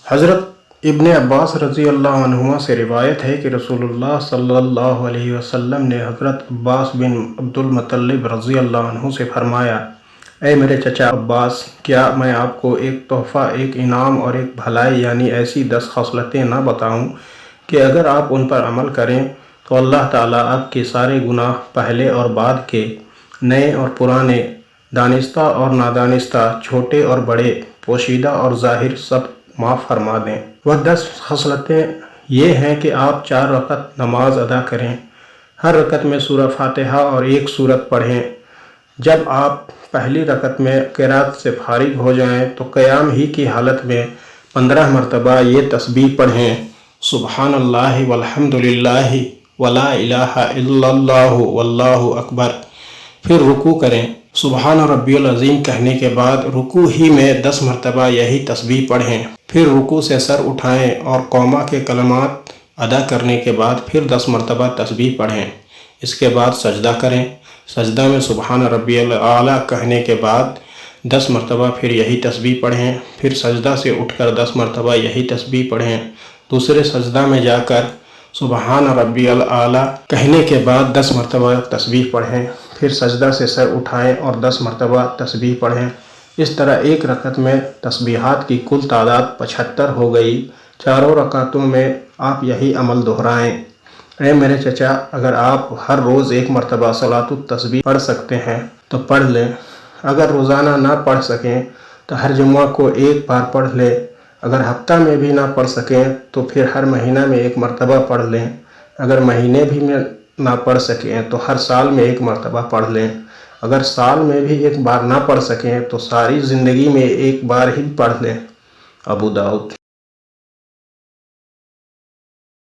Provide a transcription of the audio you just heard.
حضرت ابن عباس رضی اللہ عنہما سے روایت ہے کہ رسول اللہ صلی اللہ علیہ وسلم نے حضرت عباس بن عبد المطلب رضی اللہ عنہ سے فرمایا، اے میرے چچا عباس، کیا میں آپ کو ایک تحفہ، ایک انعام اور ایک بھلائی یعنی ایسی 10 خصلتیں نہ بتاؤں کہ اگر آپ ان پر عمل کریں تو اللہ تعالیٰ آپ کے سارے گناہ، پہلے اور بعد کے، نئے اور پرانے، دانستہ اور نادانستہ، چھوٹے اور بڑے، پوشیدہ اور ظاہر، سب معاف فرما دیں۔ وہ 10 خصلتیں یہ ہیں کہ آپ 4 رکعت نماز ادا کریں، ہر رکعت میں سورہ فاتحہ اور ایک سورت پڑھیں۔ جب آپ پہلی رکعت میں قرات سے فارغ ہو جائیں تو قیام ہی کی حالت میں 15 مرتبہ یہ تسبیح پڑھیں، سبحان اللہ والحمد للہ ولا الہ الا اللہ واللہ اکبر۔ پھر رکوع کریں، سبحان ربی العظیم کہنے کے بعد رکوع ہی میں 10 مرتبہ یہی تسبیح پڑھیں۔ پھر رکوع سے سر اٹھائیں اور قوما کے کلمات ادا کرنے کے بعد پھر 10 مرتبہ تسبیح پڑھیں۔ اس کے بعد سجدہ کریں، سجدہ میں سبحان ربی الاعلیٰ کہنے کے بعد 10 مرتبہ پھر یہی تسبیح پڑھیں۔ پھر سجدہ سے اٹھ کر 10 مرتبہ یہی تسبیح پڑھیں۔ دوسرے سجدہ میں جا کر سبحان ربی الاعلیٰ کہنے کے بعد 10 مرتبہ تسبیح پڑھیں۔ پھر سجدہ سے سر اٹھائیں اور 10 مرتبہ تسبیح پڑھیں۔ اس طرح ایک رکعت میں تسبیحات کی کل تعداد 75 ہو گئی۔ چاروں رکعتوں میں آپ یہی عمل دہرائیں۔ اے میرے چچا، اگر آپ ہر روز ایک مرتبہ صلاۃ التسبیح پڑھ سکتے ہیں تو پڑھ لیں۔ اگر روزانہ نہ پڑھ سکیں تو ہر جمعہ کو ایک بار پڑھ لیں۔ اگر ہفتہ میں بھی نہ پڑھ سکیں تو پھر ہر مہینہ میں ایک مرتبہ پڑھ لیں۔ اگر مہینے بھی میں نہ پڑھ سکیں تو ہر سال میں ایک مرتبہ پڑھ لیں۔ اگر سال میں بھی ایک بار نہ پڑھ سکیں تو ساری زندگی میں ایک بار ہی پڑھ لیں۔ ابو داؤد۔